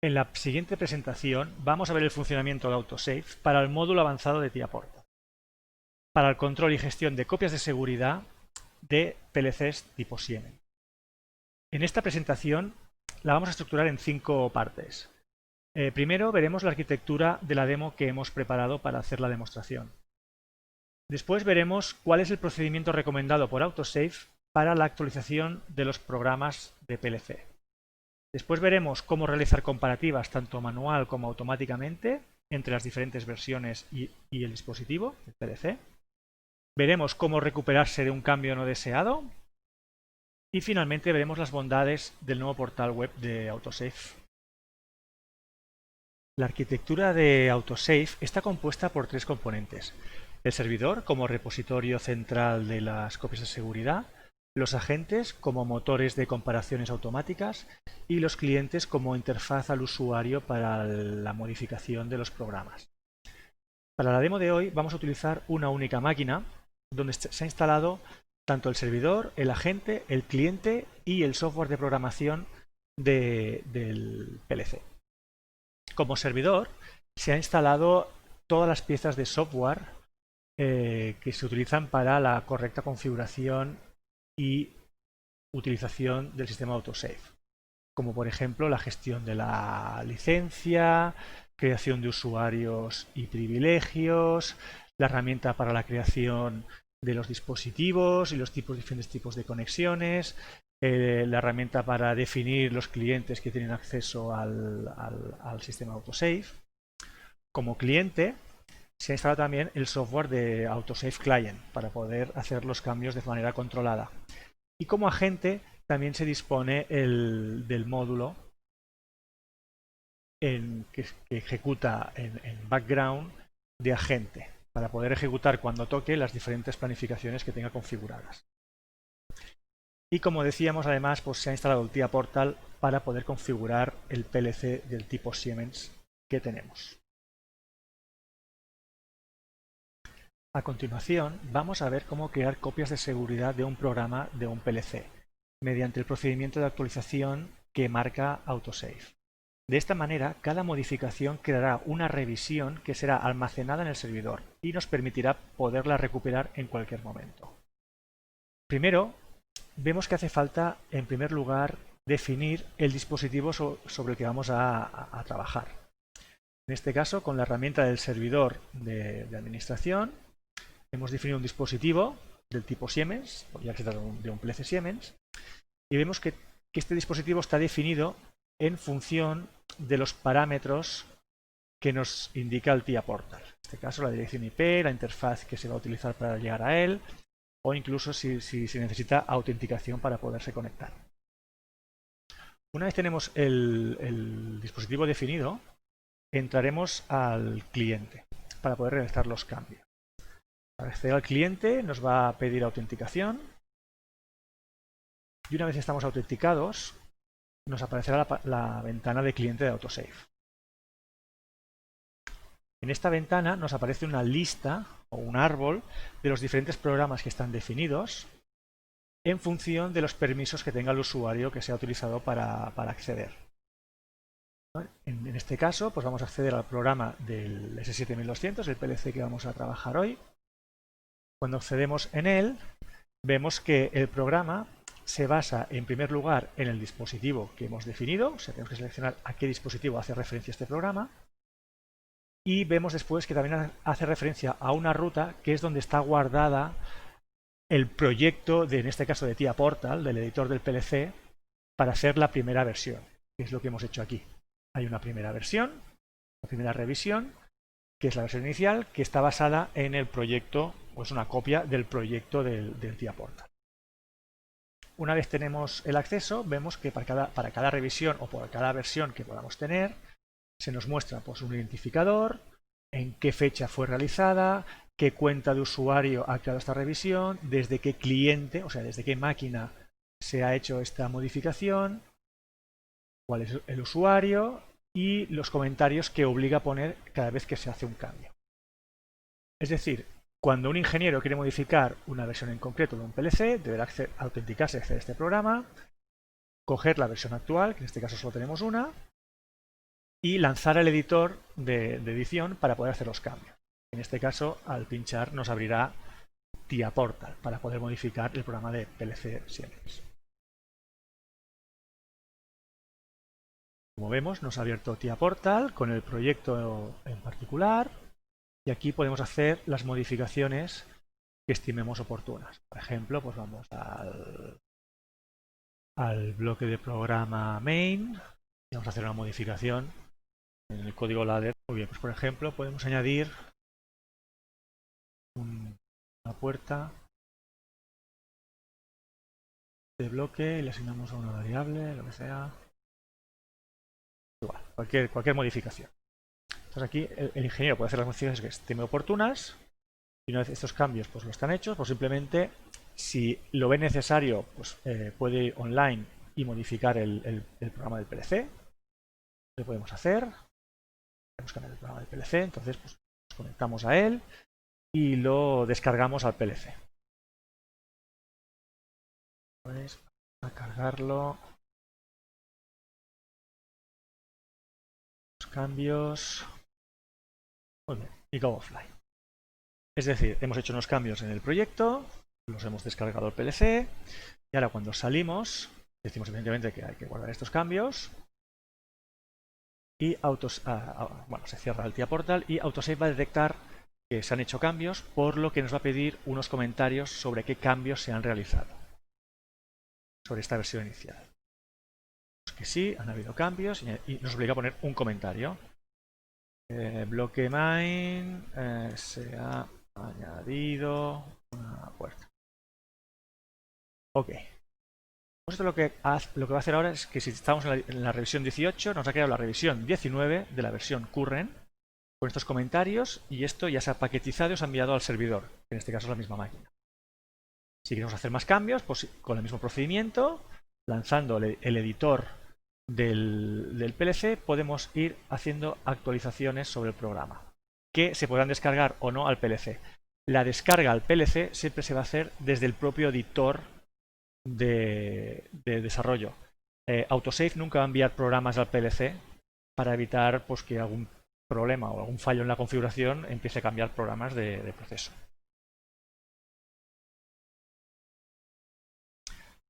En la siguiente presentación vamos a ver el funcionamiento de Autosave para el módulo avanzado de TIA Portal, para el control y gestión de copias de seguridad de PLCs tipo Siemens. En esta presentación la vamos a estructurar en 5 partes. Primero veremos la arquitectura de la demo que hemos preparado para hacer la demostración. Después veremos cuál es el procedimiento recomendado por Autosave para la actualización de los programas de PLC. Después veremos cómo realizar comparativas tanto manual como automáticamente entre las diferentes versiones y el dispositivo, el PLC. Veremos cómo recuperarse de un cambio no deseado. Y finalmente veremos las bondades del nuevo portal web de Autosave. La arquitectura de Autosave está compuesta por 3 componentes. El servidor como repositorio central de las copias de seguridad, los agentes como motores de comparaciones automáticas y los clientes como interfaz al usuario para la modificación de los programas. Para la demo de hoy vamos a utilizar una única máquina donde se ha instalado tanto el servidor, el agente, el cliente y el software de programación del PLC. Como servidor se ha instalado todas las piezas de software que se utilizan para la correcta configuración y utilización del sistema Autosave, como por ejemplo la gestión de la licencia, creación de usuarios y privilegios, la herramienta para la creación de los dispositivos y los diferentes tipos de conexiones, la herramienta para definir los clientes que tienen acceso al sistema Autosave. Como cliente se ha instalado también el software de Autosave Client para poder hacer los cambios de manera controlada. Y como agente también se dispone del módulo que ejecuta en background de agente para poder ejecutar cuando toque las diferentes planificaciones que tenga configuradas. Y como decíamos, además, pues se ha instalado el TIA Portal para poder configurar el PLC del tipo Siemens que tenemos. A continuación, vamos a ver cómo crear copias de seguridad de un programa de un PLC, mediante el procedimiento de actualización que marca Autosave. De esta manera, cada modificación creará una revisión que será almacenada en el servidor y nos permitirá poderla recuperar en cualquier momento. Primero, vemos que hace falta, en primer lugar, definir el dispositivo sobre el que vamos a trabajar. En este caso, con la herramienta del servidor de administración, hemos definido un dispositivo del tipo Siemens, ya que se trata de un PLC Siemens, y vemos que este dispositivo está definido en función de los parámetros que nos indica el TIA Portal. En este caso, la dirección IP, la interfaz que se va a utilizar para llegar a él, o incluso si se necesita autenticación para poderse conectar. Una vez tenemos el dispositivo definido, entraremos al cliente para poder realizar los cambios. Para acceder al cliente nos va a pedir autenticación y una vez estamos autenticados nos aparecerá la ventana de cliente de Autosave. En esta ventana nos aparece una lista o un árbol de los diferentes programas que están definidos en función de los permisos que tenga el usuario que sea utilizado para acceder. En este caso, pues vamos a acceder al programa del S7200, el PLC que vamos a trabajar hoy. Cuando accedemos en él, vemos que el programa se basa en primer lugar en el dispositivo que hemos definido, o sea, tenemos que seleccionar a qué dispositivo hace referencia este programa. Y vemos después que también hace referencia a una ruta que es donde está guardada el proyecto, en este caso de TIA Portal, del editor del PLC, para hacer la primera versión, que es lo que hemos hecho aquí. Hay una primera versión, la primera revisión, que es la versión inicial, que está basada en el proyecto, o es una copia del proyecto del TIA Portal. Una vez tenemos el acceso, vemos que para cada revisión o por cada versión que podamos tener, se nos muestra pues, un identificador, en qué fecha fue realizada, qué cuenta de usuario ha creado esta revisión, desde qué cliente, o sea, desde qué máquina se ha hecho esta modificación, cuál es el usuario y los comentarios que obliga a poner cada vez que se hace un cambio. Es decir, cuando un ingeniero quiere modificar una versión en concreto de un PLC, deberá autenticarse y acceder a este programa, coger la versión actual, que en este caso solo tenemos una, y lanzar el editor de edición para poder hacer los cambios. En este caso, al pinchar nos abrirá TIA Portal para poder modificar el programa de PLC Siemens. Como vemos, nos ha abierto TIA Portal con el proyecto en particular y aquí podemos hacer las modificaciones que estimemos oportunas. Por ejemplo, pues vamos al bloque de programa main y vamos a hacer una modificación en el código ladder. Muy bien, pues por ejemplo podemos añadir una puerta de bloque y le asignamos a una variable, lo que sea. Igual, cualquier modificación. Entonces aquí el ingeniero puede hacer las modificaciones que estime oportunas y una vez estos cambios pues lo están hechos, pues simplemente si lo ve necesario pues puede ir online y modificar el programa del PLC. Lo podemos hacer. Podemos cambiar el programa del PLC, entonces pues, nos conectamos a él y lo descargamos al PLC. Pues a cargarlo. Los cambios. Muy bien, y go offline. Es decir, hemos hecho unos cambios en el proyecto, los hemos descargado al PLC y ahora cuando salimos decimos evidentemente que hay que guardar estos cambios y se cierra el TIA Portal y Autosave va a detectar que se han hecho cambios, por lo que nos va a pedir unos comentarios sobre qué cambios se han realizado sobre esta versión inicial. Que sí, han habido cambios y nos obliga a poner un comentario. Bloque main se ha añadido una puerta. Ok. Pues esto lo que va a hacer ahora es que si estamos en la revisión 18, nos ha creado la revisión 19 de la versión current con estos comentarios y esto ya se ha paquetizado y se ha enviado al servidor, que en este caso es la misma máquina. Si queremos hacer más cambios, pues con el mismo procedimiento, lanzando el editor del PLC, podemos ir haciendo actualizaciones sobre el programa, que se podrán descargar o no al PLC. La descarga al PLC siempre se va a hacer desde el propio editor de desarrollo. Autosave nunca va a enviar programas al PLC para evitar pues, que algún problema o algún fallo en la configuración empiece a cambiar programas de proceso.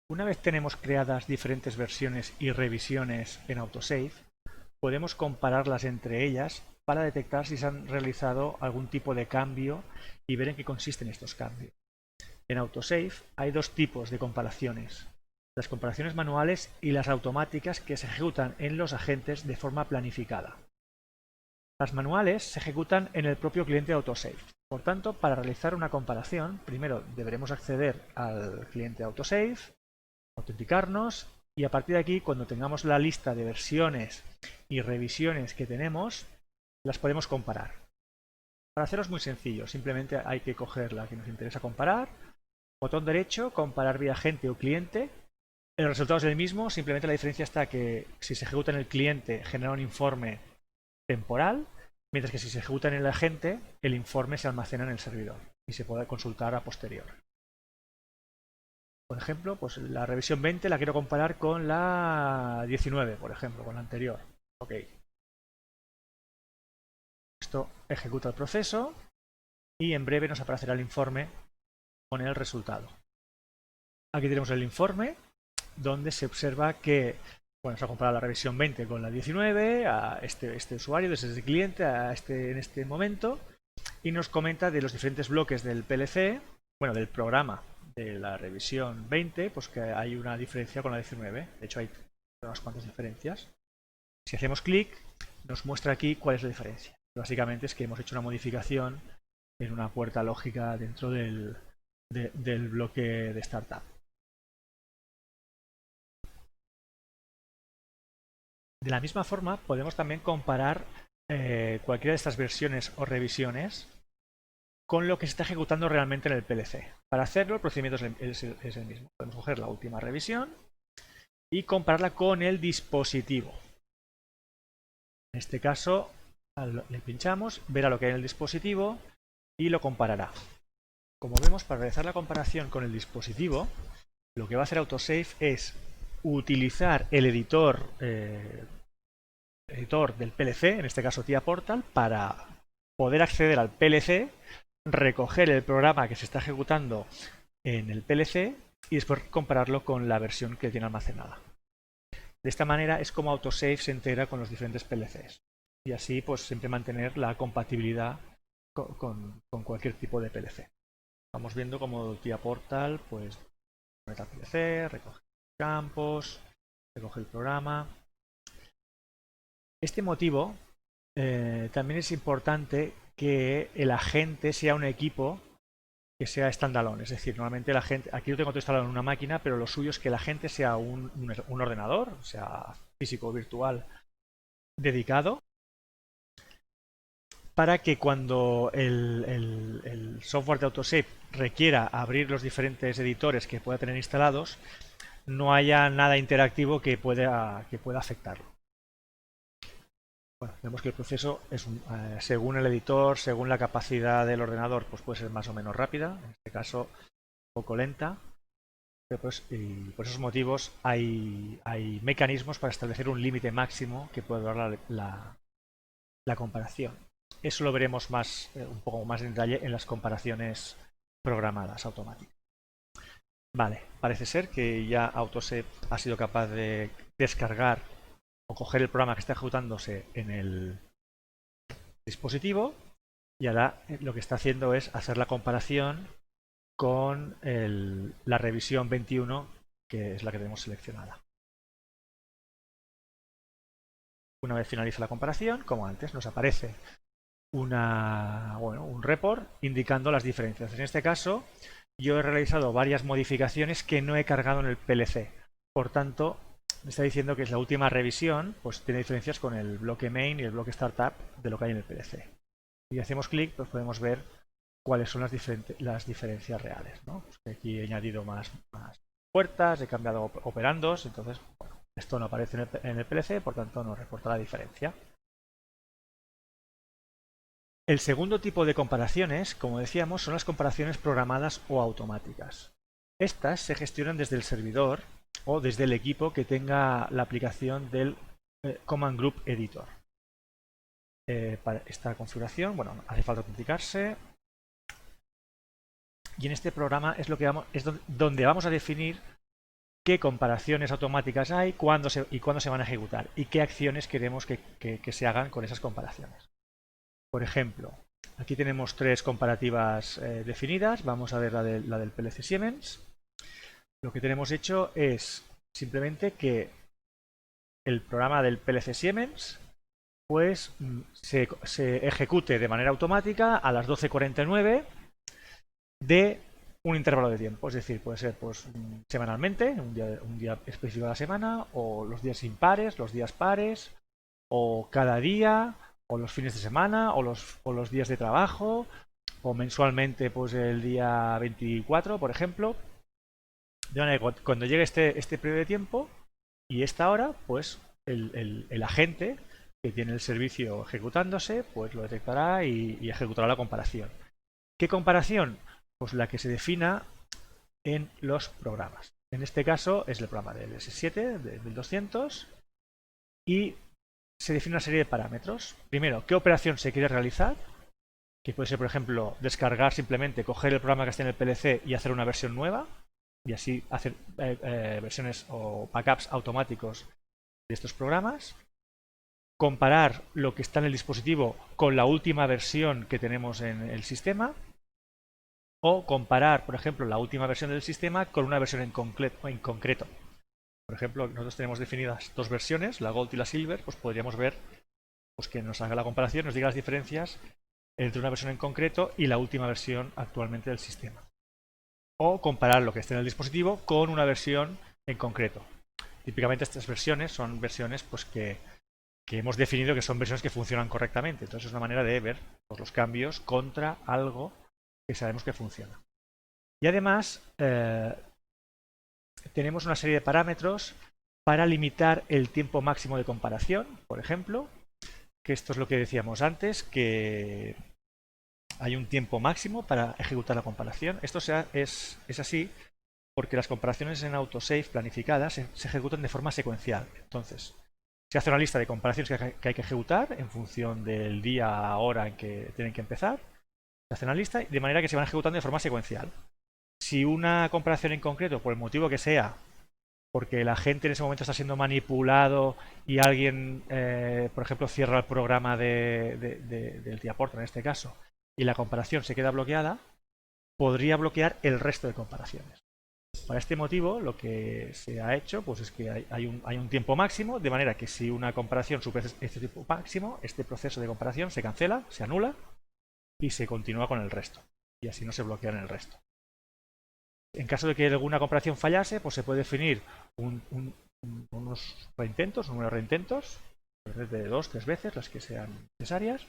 Una vez tenemos creadas diferentes versiones y revisiones en Autosave, podemos compararlas entre ellas para detectar si se han realizado algún tipo de cambio y ver en qué consisten estos cambios. En Autosave hay dos tipos de comparaciones: las comparaciones manuales y las automáticas que se ejecutan en los agentes de forma planificada. Las manuales se ejecutan en el propio cliente de Autosave. Por tanto, para realizar una comparación, primero deberemos acceder al cliente de Autosave, autenticarnos y a partir de aquí, cuando tengamos la lista de versiones y revisiones que tenemos, las podemos comparar. Para hacerlo es muy sencillo, simplemente hay que coger la que nos interesa comparar, botón derecho, comparar vía agente o cliente. El resultado es el mismo, simplemente la diferencia está que si se ejecuta en el cliente genera un informe temporal, mientras que si se ejecuta en el agente, el informe se almacena en el servidor y se puede consultar a posterior. Por ejemplo, pues la revisión 20 la quiero comparar con la 19, por ejemplo, con la anterior. Ok. Esto ejecuta el proceso y en breve nos aparecerá el informe con el resultado. Aquí tenemos el informe donde se observa que se ha comparado la revisión 20 con la 19 a este usuario, desde este cliente a en este momento, y nos comenta de los diferentes bloques del PLC, del programa de la revisión 20, pues que hay una diferencia con la 19. De hecho, hay unas cuantas diferencias. Si hacemos clic, nos muestra aquí cuál es la diferencia. Básicamente es que hemos hecho una modificación en una puerta lógica dentro del bloque de startup. De la misma forma, podemos también comparar cualquiera de estas versiones o revisiones con lo que se está ejecutando realmente en el PLC. Para hacerlo, el procedimiento es el mismo. Podemos coger la última revisión y compararla con el dispositivo. En este caso, le pinchamos, verá lo que hay en el dispositivo y lo comparará. Como vemos, para realizar la comparación con el dispositivo, lo que va a hacer Autosave es utilizar el editor editor del PLC, en este caso TIA Portal, para poder acceder al PLC, recoger el programa que se está ejecutando en el PLC y después compararlo con la versión que tiene almacenada. De esta manera es como Autosave se integra con los diferentes PLCs y así pues siempre mantener la compatibilidad con cualquier tipo de PLC. Vamos viendo como TIA Portal pues conecta al PLC, recoge campos, recoge el programa. Este motivo también es importante que el agente sea un equipo que sea standalone, es decir, normalmente la gente, aquí lo tengo todo instalado en una máquina, pero lo suyo es que la gente sea un ordenador, sea físico o virtual, dedicado, para que cuando el software de Autosave requiera abrir los diferentes editores que pueda tener instalados, no haya nada interactivo que pueda afectarlo. Bueno, vemos que el proceso es según el editor, según la capacidad del ordenador, pues puede ser más o menos rápida, en este caso un poco lenta, pero pues, y por esos motivos hay mecanismos para establecer un límite máximo que puede durar la comparación. Eso lo veremos más, un poco más en detalle en las comparaciones programadas automáticas. Vale, parece ser que ya Autosave ha sido capaz de descargar o coger el programa que está ejecutándose en el dispositivo y ahora lo que está haciendo es hacer la comparación con la revisión 21, que es la que tenemos seleccionada. Una vez finaliza la comparación, como antes, nos aparece un report indicando las diferencias. En este caso, yo he realizado varias modificaciones que no he cargado en el PLC. Por tanto, me está diciendo que es la última revisión, pues tiene diferencias con el bloque main y el bloque startup de lo que hay en el PLC. Y hacemos clic, pues podemos ver cuáles son las diferencias reales, ¿no? Pues aquí he añadido más puertas, he cambiado operandos, entonces bueno, esto no aparece en el PLC, por tanto no reporta la diferencia. El segundo tipo de comparaciones, como decíamos, son las comparaciones programadas o automáticas. Estas se gestionan desde el servidor o desde el equipo que tenga la aplicación del Command Group Editor. Para esta configuración, bueno, hace falta autenticarse. Y en este programa es donde vamos a definir qué comparaciones automáticas hay, cuándo se van a ejecutar y qué acciones queremos que se hagan con esas comparaciones. Por ejemplo, aquí tenemos tres comparativas definidas. Vamos a ver la del PLC Siemens. Lo que tenemos hecho es simplemente que el programa del PLC Siemens pues se ejecute de manera automática a las 12:49 de un intervalo de tiempo. Es decir, puede ser pues semanalmente, un día específico de la semana, o los días impares, los días pares, o cada día, o los fines de semana, o los días de trabajo, o mensualmente pues el día 24, por ejemplo. De manera que cuando llegue este periodo de tiempo y esta hora, pues el agente que tiene el servicio ejecutándose, pues lo detectará y ejecutará la comparación. ¿Qué comparación? Pues la que se defina en los programas. En este caso es el programa del S7, de 1200, y se define una serie de parámetros. Primero, ¿qué operación se quiere realizar? Que puede ser, por ejemplo, descargar simplemente, coger el programa que está en el PLC y hacer una versión nueva, y así hacer versiones o backups automáticos de estos programas. Comparar lo que está en el dispositivo con la última versión que tenemos en el sistema. O comparar, por ejemplo, la última versión del sistema con una versión en concreto. Por ejemplo, nosotros tenemos definidas dos versiones, la Gold y la Silver, pues podríamos ver pues, que nos haga la comparación, nos diga las diferencias entre una versión en concreto y la última versión actualmente del sistema. O comparar lo que está en el dispositivo con una versión en concreto. Típicamente estas versiones son versiones pues, que hemos definido que son versiones que funcionan correctamente. Entonces es una manera de ver pues, los cambios contra algo que sabemos que funciona. Y además tenemos una serie de parámetros para limitar el tiempo máximo de comparación, por ejemplo, que esto es lo que decíamos antes, que hay un tiempo máximo para ejecutar la comparación. Esto es así porque las comparaciones en Autosave planificadas se ejecutan de forma secuencial. Entonces, Se hace una lista de comparaciones que hay que ejecutar en función del día, hora en que tienen que empezar. Se hace una lista de manera que se van ejecutando de forma secuencial. Si una comparación en concreto, por el motivo que sea, porque la gente en ese momento está siendo manipulado y alguien, por ejemplo, cierra el programa del TIA-Portal en este caso, y la comparación se queda bloqueada, podría bloquear el resto de comparaciones. Para este motivo, lo que se ha hecho pues es que hay un tiempo máximo, de manera que si una comparación supera este tiempo máximo, este proceso de comparación se cancela, se anula y se continúa con el resto. Y así no se bloquean el resto. En caso de que alguna comparación fallase, pues se puede definir unos reintentos, un número de reintentos, de 2, 3 veces, las que sean necesarias,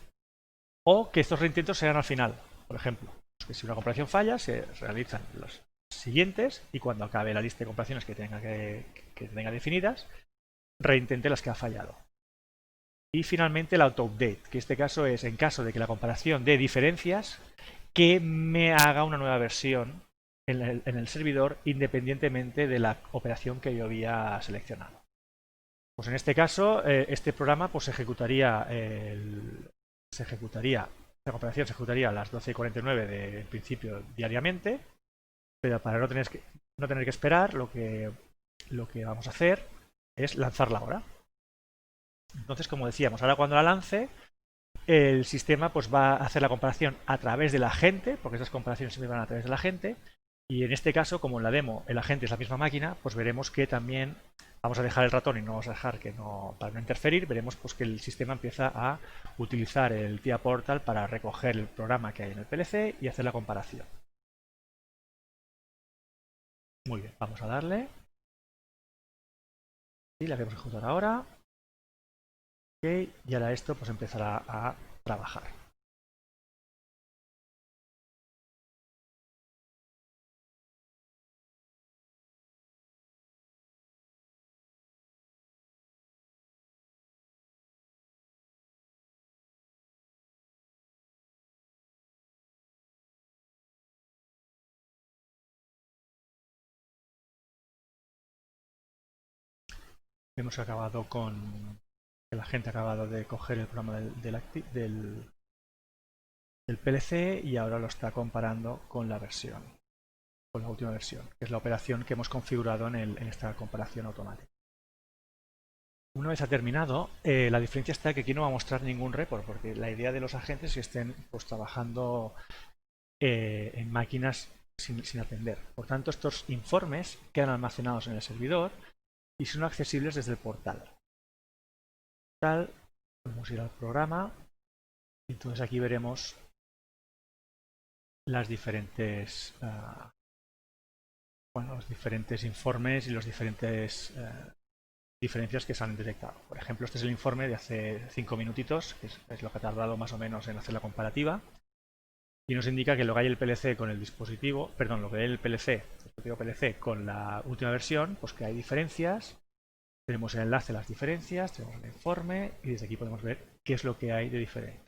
o que estos reintentos sean al final. Por ejemplo, que si una comparación falla, se realizan los siguientes y cuando acabe la lista de comparaciones que tenga definidas, reintente las que ha fallado. Y finalmente el auto-update, que en este caso es en caso de que la comparación dé diferencias, que me haga una nueva versión en el servidor independientemente de la operación que yo había seleccionado. Pues en este caso, este programa pues ejecutaría la operación se ejecutaría a las 12:49 del principio diariamente, pero para no tener que esperar, lo que vamos a hacer es lanzarla ahora. Entonces, como decíamos, ahora cuando la lance, el sistema pues va a hacer la comparación a través del agente, porque estas comparaciones siempre van a través del agente, y en este caso, como en la demo el agente es la misma máquina, pues veremos que también vamos a dejar el ratón y no vamos a dejar para no interferir, veremos pues que el sistema empieza a utilizar el TIA Portal para recoger el programa que hay en el PLC y hacer la comparación. Muy bien, vamos a darle. Y la vamos a ejecutar ahora. Ok, y ahora esto pues empezará a trabajar. Hemos acabado con el agente ha acabado de coger el programa del PLC y ahora lo está comparando con la última versión, que es la operación que hemos configurado en esta comparación automática. Una vez ha terminado, la diferencia está que aquí no va a mostrar ningún report, porque la idea de los agentes es que estén pues, trabajando en máquinas sin atender. Por tanto, estos informes quedan almacenados en el servidor y son accesibles desde el portal. Podemos ir al programa y entonces aquí veremos las diferentes los diferentes informes y las diferentes diferencias que se han detectado. Por ejemplo, este es el informe de hace 5 minutitos, que es lo que ha tardado más o menos en hacer la comparativa, y nos indica que lo que hay el PLC con el dispositivo, perdón, lo que hay el dispositivo PLC con la última versión, pues que hay diferencias. Tenemos el enlace a las diferencias, tenemos el informe y desde aquí podemos ver qué es lo que hay de diferente.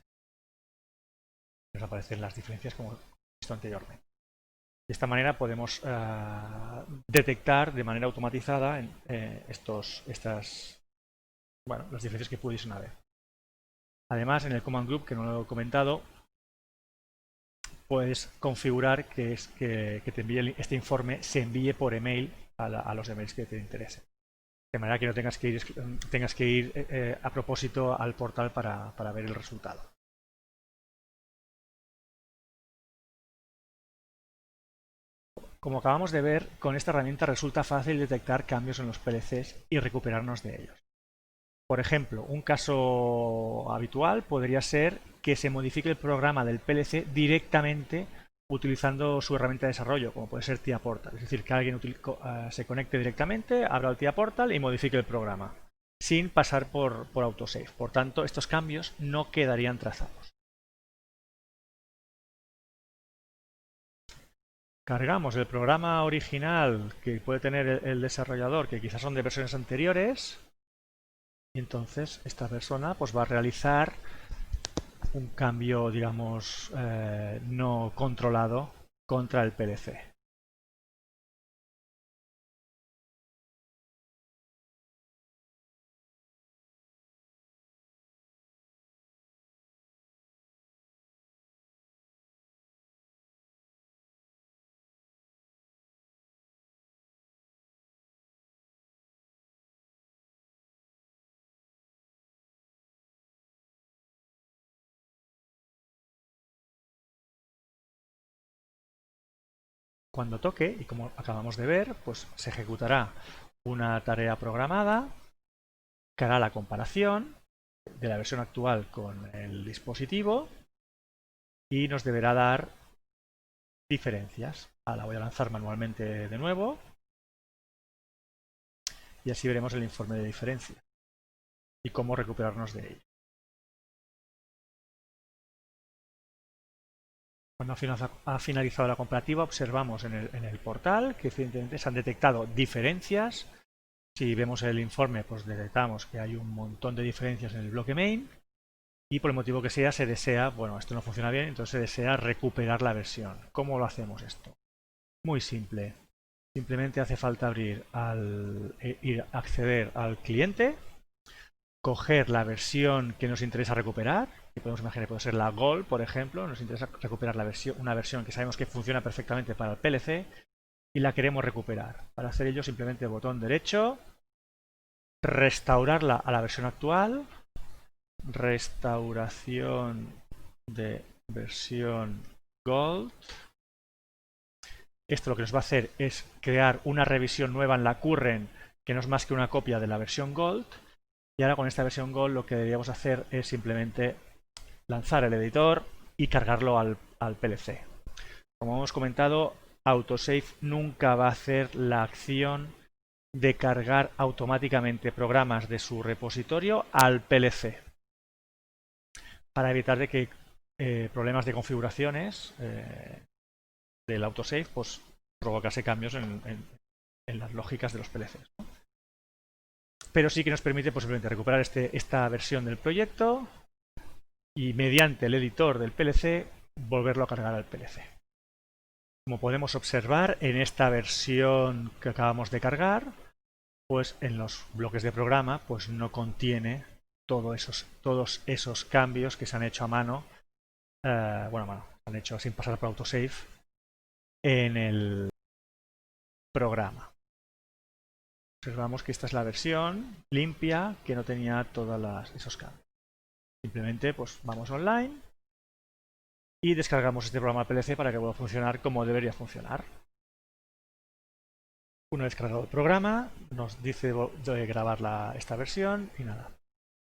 Nos aparecen las diferencias como he visto anteriormente. De esta manera podemos detectar de manera automatizada las diferencias que pudiesen haber. Además, en el Command Group, que no lo he comentado, puedes configurar que te envíe este informe se envíe por email a los emails que te interesen. De manera que no tengas que ir a propósito al portal para ver el resultado. Como acabamos de ver, con esta herramienta resulta fácil detectar cambios en los PLCs y recuperarnos de ellos. Por ejemplo, un caso habitual podría ser que se modifique el programa del PLC directamente utilizando su herramienta de desarrollo, como puede ser TIA Portal. Es decir, que alguien se conecte directamente, abra el TIA Portal y modifique el programa, sin pasar por autosave. Por tanto, estos cambios no quedarían trazados. Cargamos el programa original que puede tener el desarrollador, que quizás son de versiones anteriores, y entonces esta persona pues va a realizar un cambio, digamos, no controlado contra el PLC. Cuando toque, y como acabamos de ver, pues se ejecutará una tarea programada que hará la comparación de la versión actual con el dispositivo y nos deberá dar diferencias. La voy a lanzar manualmente de nuevo y así veremos el informe de diferencia y cómo recuperarnos de ello. Cuando ha finalizado la comparativa, observamos en el portal que evidentemente se han detectado diferencias. Si vemos el informe, pues detectamos que hay un montón de diferencias en el bloque main y por el motivo que sea se desea, bueno, esto no funciona bien, entonces se desea recuperar la versión. ¿Cómo lo hacemos esto? Muy simple. Simplemente hace falta acceder al cliente, coger la versión que nos interesa recuperar, que podemos imaginar puede ser la Gold, por ejemplo, nos interesa recuperar una versión que sabemos que funciona perfectamente para el PLC y la queremos recuperar. Para hacer ello simplemente botón derecho, restaurarla a la versión actual, restauración de versión Gold. Esto lo que nos va a hacer es crear una revisión nueva en la current que no es más que una copia de la versión Gold. Y ahora con esta versión Gold lo que deberíamos hacer es simplemente lanzar el editor y cargarlo al PLC. Como hemos comentado, Autosave nunca va a hacer la acción de cargar automáticamente programas de su repositorio al PLC para evitar de que problemas de configuraciones del autosave pues provocase cambios en las lógicas de los PLCs, ¿no? Pero sí que nos permite posiblemente recuperar esta versión del proyecto y mediante el editor del PLC volverlo a cargar al PLC. Como podemos observar en esta versión que acabamos de cargar, pues en los bloques de programa pues no contiene todos esos cambios que se han hecho a mano, se han hecho sin pasar por autosave en el programa. Observamos que esta es la versión limpia que no tenía todos esos cambios. Simplemente pues vamos online y descargamos este programa PLC para que pueda funcionar como debería funcionar. Una vez cargado el programa, nos dice de grabar esta versión y nada,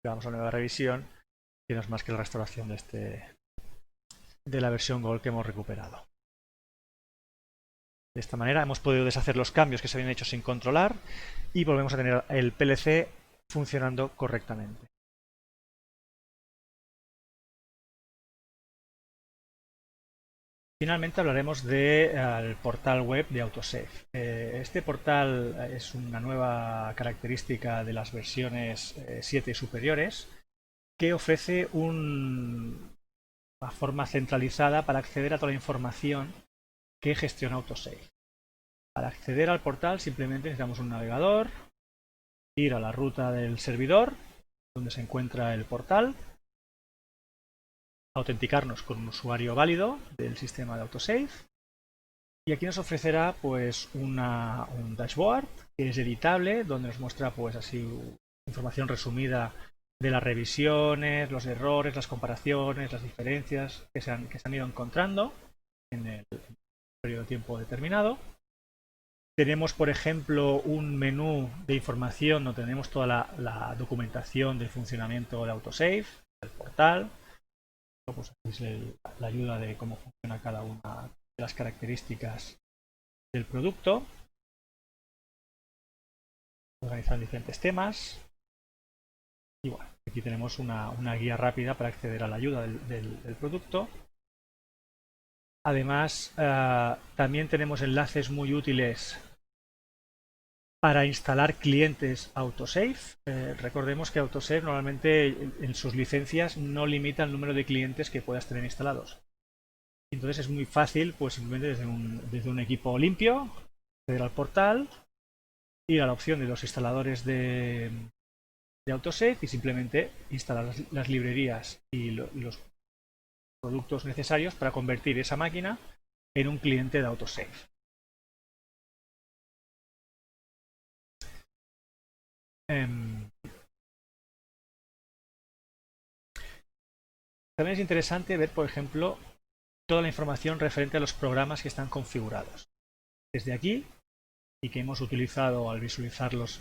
vamos a una nueva revisión que no es más que la restauración de la versión Gold que hemos recuperado. De esta manera hemos podido deshacer los cambios que se habían hecho sin controlar y volvemos a tener el PLC funcionando correctamente. Finalmente hablaremos del portal web de Autosave. Este portal es una nueva característica de las versiones 7 superiores que ofrece una forma centralizada para acceder a toda la información que gestiona Autosave. Para acceder al portal simplemente necesitamos un navegador, ir a la ruta del servidor donde se encuentra el portal, autenticarnos con un usuario válido del sistema de Autosave y aquí nos ofrecerá pues un dashboard que es editable donde nos muestra pues así información resumida de las revisiones, los errores, las comparaciones, las diferencias que se han ido encontrando en el periodo de tiempo determinado. Tenemos, por ejemplo, un menú de información donde tenemos toda la documentación de funcionamiento de Autosave, del portal. Pues aquí es la ayuda de cómo funciona cada una de las características del producto. Organizar diferentes temas. Y bueno, aquí tenemos una guía rápida para acceder a la ayuda del producto. Además, también tenemos enlaces muy útiles para instalar clientes Autosave. Recordemos que Autosave normalmente en sus licencias no limita el número de clientes que puedas tener instalados. Entonces es muy fácil, pues simplemente desde un equipo limpio, acceder al portal, ir a la opción de los instaladores de Autosave y simplemente instalar las librerías y los productos necesarios para convertir esa máquina en un cliente de Autosave. También es interesante ver, por ejemplo, toda la información referente a los programas que están configurados. desde aquí y que hemos utilizado al visualizar los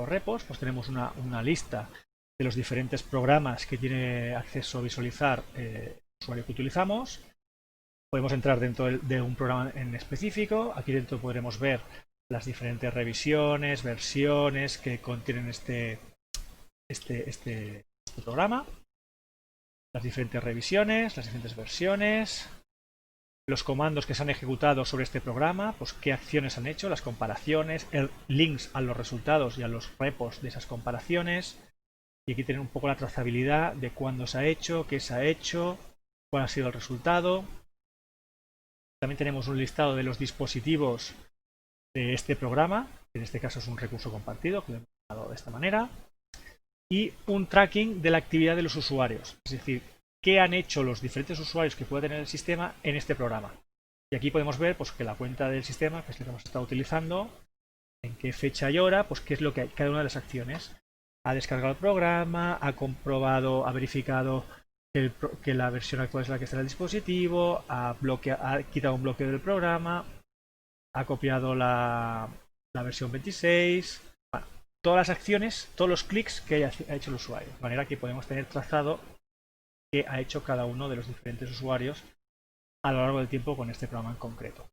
repos, pues tenemos una lista de los diferentes programas que tiene acceso a visualizar el usuario que utilizamos. Podemos entrar dentro de un programa en específico. Aquí dentro podremos ver las diferentes revisiones, versiones que contienen este programa, las diferentes revisiones, las diferentes versiones, los comandos que se han ejecutado sobre este programa, pues qué acciones han hecho, las comparaciones, links a los resultados y a los repos de esas comparaciones. Y aquí tienen un poco la trazabilidad de cuándo se ha hecho, qué se ha hecho, cuál ha sido el resultado. También tenemos un listado de los dispositivos de este programa, que en este caso es un recurso compartido, que lo hemos dado de esta manera. Y un tracking de la actividad de los usuarios, es decir, qué han hecho los diferentes usuarios que puede tener el sistema en este programa. Y aquí podemos ver pues, que la cuenta del sistema, que es la que hemos estado utilizando, en qué fecha y hora, pues qué es lo que hay, cada una de las acciones. Ha descargado el programa, ha comprobado, ha verificado que la versión actual es la que está en el dispositivo, ha quitado un bloqueo del programa, ha copiado la versión 26, bueno, todas las acciones, todos los clics que ha hecho el usuario, de manera que podemos tener trazado qué ha hecho cada uno de los diferentes usuarios a lo largo del tiempo con este programa en concreto.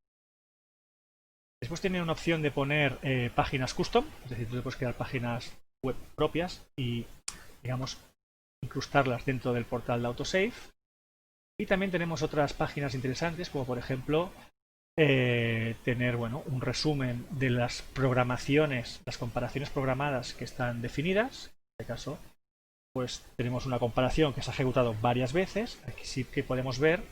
Después tiene una opción de poner páginas custom, es decir, tú puedes crear páginas web propias y, digamos, incrustarlas dentro del portal de Autosave. Y también tenemos otras páginas interesantes, como por ejemplo tener un resumen de las programaciones, las comparaciones programadas que están definidas. En este caso, pues tenemos una comparación que se ha ejecutado varias veces. Aquí sí que podemos ver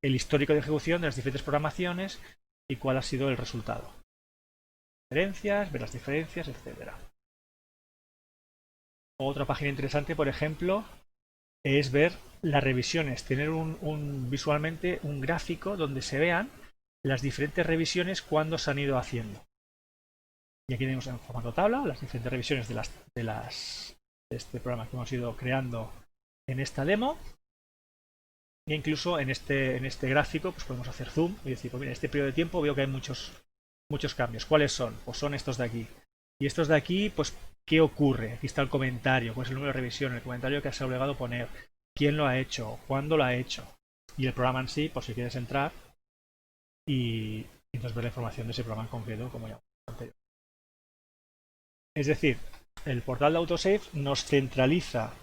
el histórico de ejecución de las diferentes programaciones y cuál ha sido el resultado. Diferencias, ver las diferencias, etcétera. Otra página interesante, por ejemplo, es ver las revisiones, tener visualmente un gráfico donde se vean las diferentes revisiones cuando se han ido haciendo. Y aquí tenemos en formato tabla las diferentes revisiones de este programa que hemos ido creando en esta demo. E incluso en este gráfico pues podemos hacer zoom y decir, pues mira, en este periodo de tiempo veo que hay muchos cambios. ¿Cuáles son? Pues son estos de aquí. Y estos de aquí, pues, ¿qué ocurre? Aquí está el comentario, cuál es el número de revisión, el comentario que se ha obligado a poner, quién lo ha hecho, cuándo lo ha hecho. Y el programa en sí, por si quieres entrar y entonces ver la información de ese programa en concreto, como ya anterior. Es decir, el portal de Autosave nos centraliza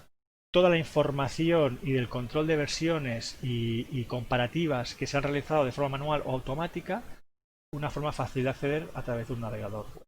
toda la información y del control de versiones y comparativas que se han realizado de forma manual o automática, una forma fácil de acceder a través de un navegador web.